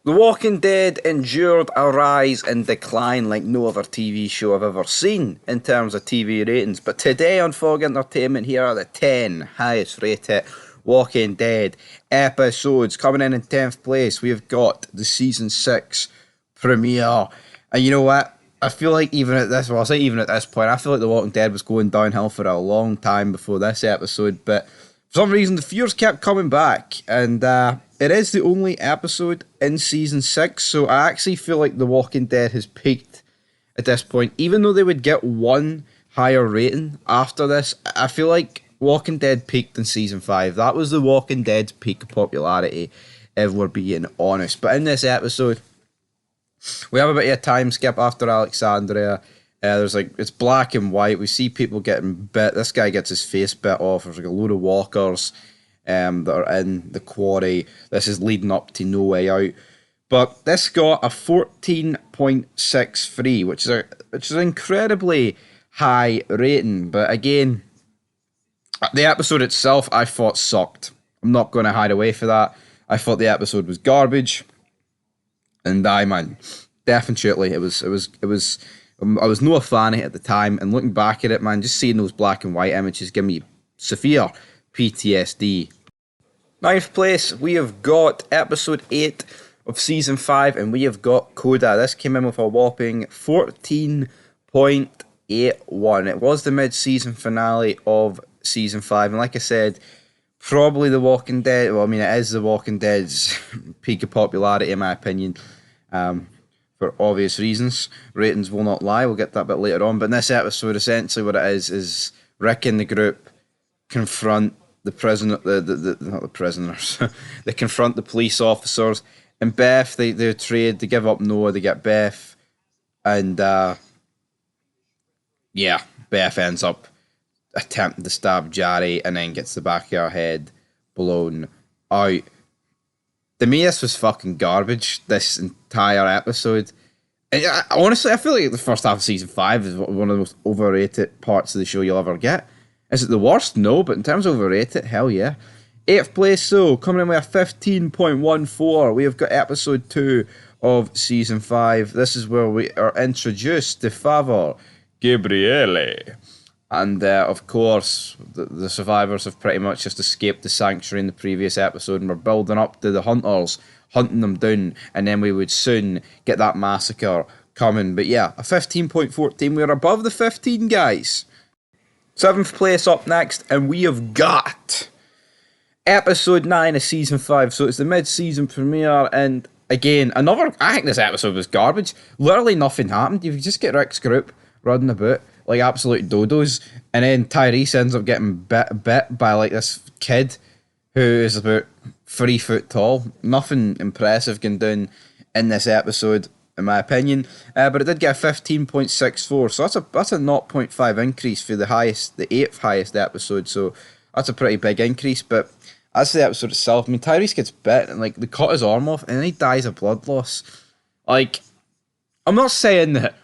The Walking Dead endured a rise and decline like no other TV show I've ever seen in terms of TV ratings. But today on Fog Entertainment, here are the 10 highest rated Walking Dead episodes. Coming in 10th place, we've got the Season 6 premiere. And you know what? I feel like even at this, well, I'll say even at this point, I feel like The Walking Dead was going downhill for a long time before this episode. But for some reason, the fears kept coming back. And it is the only episode in Season 6. So I actually feel like The Walking Dead has peaked at this point. Even though they would get one higher rating after this, I feel like Walking Dead peaked in Season 5. That was The Walking Dead's peak of popularity, if we're being honest. But in this episode, we have a bit of a time skip after Alexandria. There's like, it's black and white. We see people getting bit. This guy gets his face bit off. There's like a load of walkers that are in the quarry. This is leading up to No Way Out. But this got a 14.63, which is an incredibly high rating. But again, the episode itself I thought sucked. I'm not going to hide away for that. I thought the episode was garbage. And man, definitely, it was. I was no fan of it at the time, and looking back at it, man, just seeing those black and white images give me severe PTSD. Ninth place, we have got episode 8 of season 5, and we have got Coda. This came in with a whopping 14.81. It was the mid-season finale of season 5, and like I said, probably The Walking Dead. Well, I mean, it is The Walking Dead's peak of popularity, in my opinion, for obvious reasons. Ratings will not lie. We'll get that bit later on. But in this episode, essentially, what it is Rick and the group confront the prisoner, not the prisoners. They confront the police officers, and Beth. They trade. They give up Noah. They get Beth, and yeah, Beth ends up attempting to stab Jerry and then gets the back of her head blown out. To me, this was fucking garbage, this entire episode. And honestly, I feel like the first half of season 5 is one of the most overrated parts of the show you'll ever get. Is it the worst? No, but in terms of overrated, hell yeah. 8th place, so coming in with a 15.14, we have got episode 2 of season 5. This is where we are introduced to Favor Gabriele. And of course, the survivors have pretty much just escaped the sanctuary in the previous episode, and we're building up to the hunters, hunting them down, and then we would soon get that massacre coming. But yeah, a 15.14, we're above the 15, guys. 7th place up next, and we have got episode 9 of season 5. So it's the mid-season premiere, and again, I think this episode was garbage. Literally nothing happened. You just get Rick's group running about like absolute dodos, and then Tyrese ends up getting bit by like this kid who is about 3 foot tall. Nothing impressive going down in this episode, in my opinion. But it did get a 15.64, so that's a 0.5 increase for the 8th highest episode. So that's a pretty big increase. But as for the episode itself, I mean, Tyrese gets bit and like they cut his arm off, and then he dies of blood loss. Like, I'm not saying that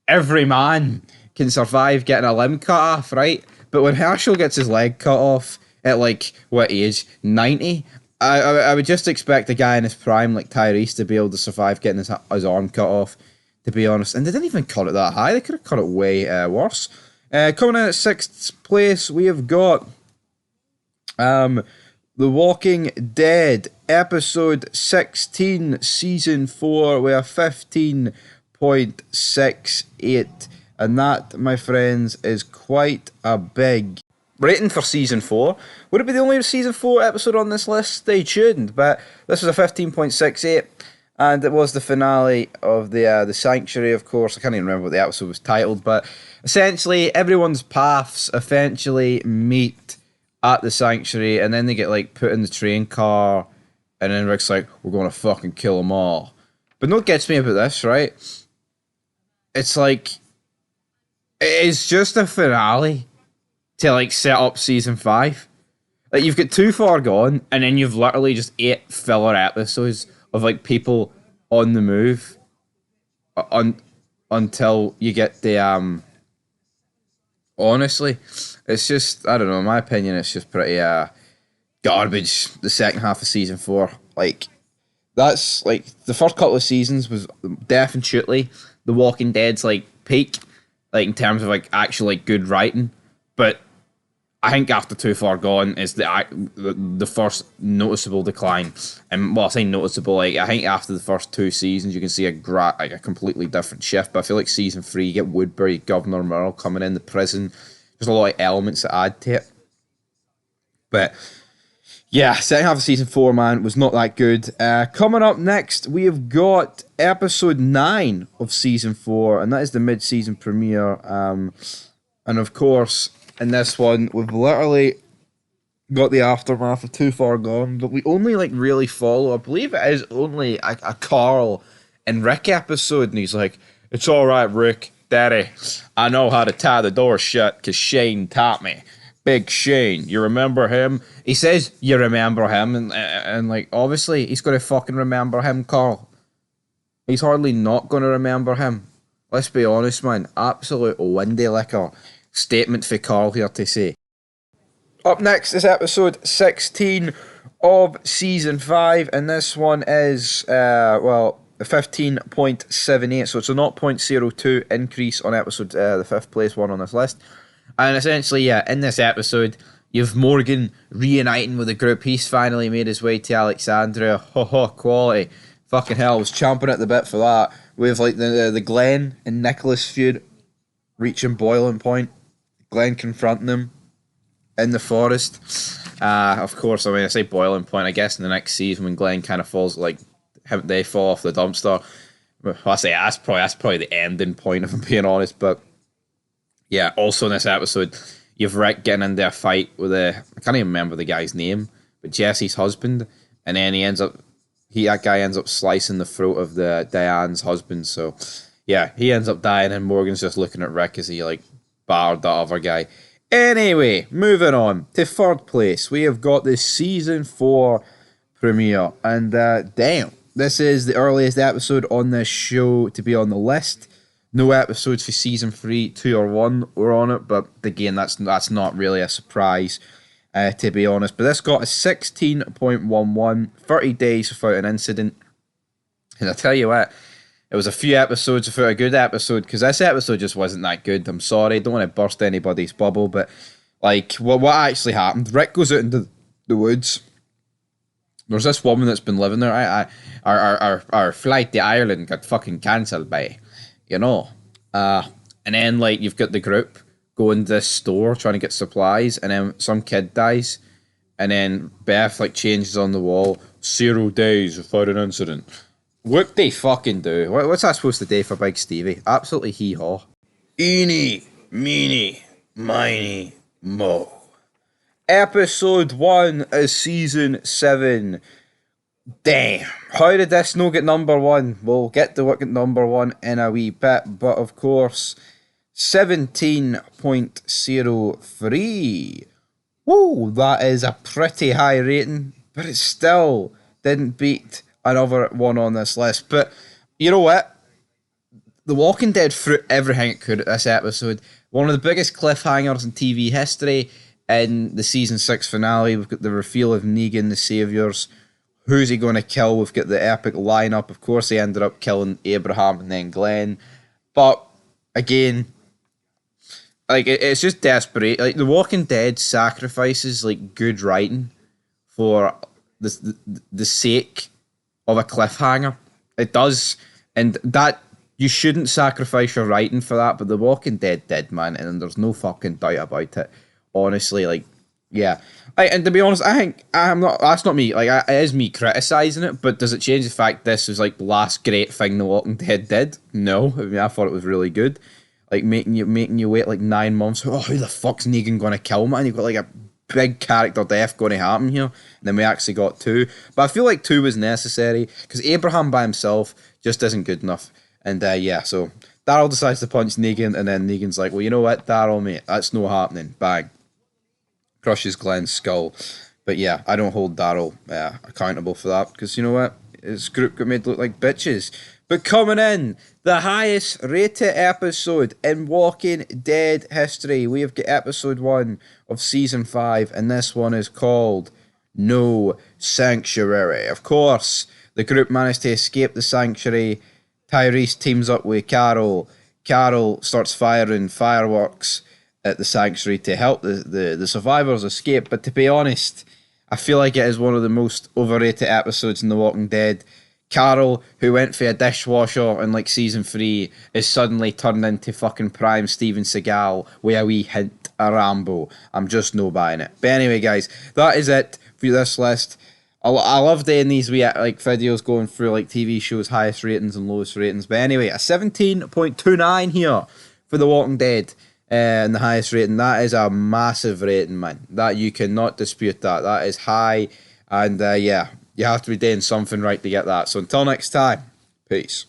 every man can survive getting a limb cut off, right? But when Herschel gets his leg cut off at like, what age? 90? I would just expect a guy in his prime like Tyrese to be able to survive getting his arm cut off, to be honest. And they didn't even cut it that high. They could have cut it way worse. Coming in at 6th place, we have got The Walking Dead, episode 16, season 4. We have 15.68. And that, my friends, is quite a big rating for season 4. Would it be the only season 4 episode on this list? Stay tuned. But this was a 15.68, and it was the finale of the Sanctuary, of course. I can't even remember what the episode was titled, but essentially everyone's paths eventually meet at the Sanctuary, and then they get like put in the train car, and then Rick's like, we're going to fucking kill them all. But no, what gets me about this, right? It's like, it's just a finale to like set up season 5. Like, you've got Too Far Gone, and then you've literally just 8 filler episodes of like people on the move until you get the honestly, it's just, I don't know, in my opinion, it's just pretty garbage. The second half of season 4, like, That's like the first couple of seasons was definitely The Walking Dead's like peak, like in terms of like actual like good writing. But I think after Too Far Gone is the first noticeable decline. And well, I say noticeable, like I think after the first two seasons you can see like a completely different shift. But I feel like season three, you get Woodbury, Governor Merle coming in the prison. There's a lot of elements that add to it. But yeah, second half of season four, man, was not that good. Coming up next, we have got episode 9 of season four, and that is the mid-season premiere. And of course, in this one, we've literally got the aftermath of Too Far Gone, but we only like really follow. I believe it is only a Carl and Rick episode, and he's like, "It's all right, Rick, Daddy. I know how to tie the door shut because Shane taught me." Big Shane, you remember him? He says you remember him, and like obviously he's gonna fucking remember him, Carl. He's hardly not gonna remember him. Let's be honest, man. Absolute windy liquor statement for Carl here to say. Up next is episode 16 of season 5, and this one is, 15.78, so it's a 0.02 increase on episode, the fifth place one on this list. And essentially, yeah, in this episode, you've Morgan reuniting with the group. He's finally made his way to Alexandria. Ho ho, quality. Fucking hell, I was chomping at the bit for that. With like the Glenn and Nicholas feud reaching boiling point. Glenn confronting him in the forest. Of course, I mean, I say boiling point. I guess in the next season when Glenn kind of falls, like they fall off the dumpster. Well, I say that's probably the ending point, if I'm being honest. But yeah, also in this episode, you've Rick getting into a fight with I can't even remember the guy's name, but Jesse's husband, and then that guy ends up slicing the throat of the Diane's husband. So yeah, he ends up dying, and Morgan's just looking at Rick as he like battered that other guy. Anyway, moving on to third place, we have got the season 4 premiere, and damn, this is the earliest episode on this show to be on the list. No episodes for season 3, 2, or 1 were on it, but again, that's not really a surprise, to be honest. But this got a 16.11, 30 days without an incident. And I tell you what, it was a few episodes without a good episode, because this episode just wasn't that good. I'm sorry, don't want to burst anybody's bubble, but like, what actually happened? Rick goes out into the woods. There's this woman that's been living there. Our flight to Ireland got fucking cancelled by, you know. And then like you've got the group going to this store trying to get supplies, and then some kid dies, and then Beth like changes on the wall 0 days without an incident. What they fucking do? What's that supposed to do for Big Stevie? Absolutely hee haw. Eeny, meeny, miny, mo. Episode 1 is season 7. Damn. How did this no get number 1? We'll get to what at number 1 in a wee bit, but of course, 17.03. Whoa, that is a pretty high rating, but it still didn't beat another one on this list. But you know what? The Walking Dead threw everything it could at this episode. One of the biggest cliffhangers in TV history. In the season 6 finale, we've got the reveal of Negan, the Saviors. Who's he going to kill? We've got the epic lineup. Of course, he ended up killing Abraham and then Glenn. But again, like it's just desperate. Like The Walking Dead sacrifices like good writing for the sake of a cliffhanger. It does, and that you shouldn't sacrifice your writing for that. But The Walking Dead did, man, and there's no fucking doubt about it. Honestly, like, yeah. And to be honest, I think I'm not. That's not me. Like, it is me criticizing it. But does it change the fact this was like the last great thing The Walking Dead did? No. I mean, I thought it was really good. Like making you wait like 9 months. Oh, who the fuck's Negan gonna kill, man? You've got like a big character death going to happen here, and then we actually got 2. But I feel like 2 was necessary because Abraham by himself just isn't good enough. And yeah, so Daryl decides to punch Negan, and then Negan's like, well, you know what, Daryl, mate, that's no happening. Bang. Crushes Glenn's skull. But yeah, I don't hold Daryl accountable for that because you know what? His group got made look like bitches. But coming in, the highest rated episode in Walking Dead history, we have got episode 1 of season 5, and this one is called No Sanctuary. Of course, The group managed to escape the sanctuary. Tyrese teams up with Carol. Carol starts firing fireworks at the sanctuary to help the survivors escape. But to be honest, I feel like it is one of the most overrated episodes in The Walking Dead. Carol, who went for a dishwasher in like season 3, is suddenly turned into fucking prime Steven Seagal with a wee hint of Rambo. I'm just no buying it. But anyway, guys, that is it for this list. I love doing these wee like videos going through like TV shows, highest ratings and lowest ratings. But anyway, a 17.29 here for The Walking Dead. And the highest rating. That is a massive rating, man. That you cannot dispute that. That is high. And yeah, you have to be doing something right to get that. So until next time, peace.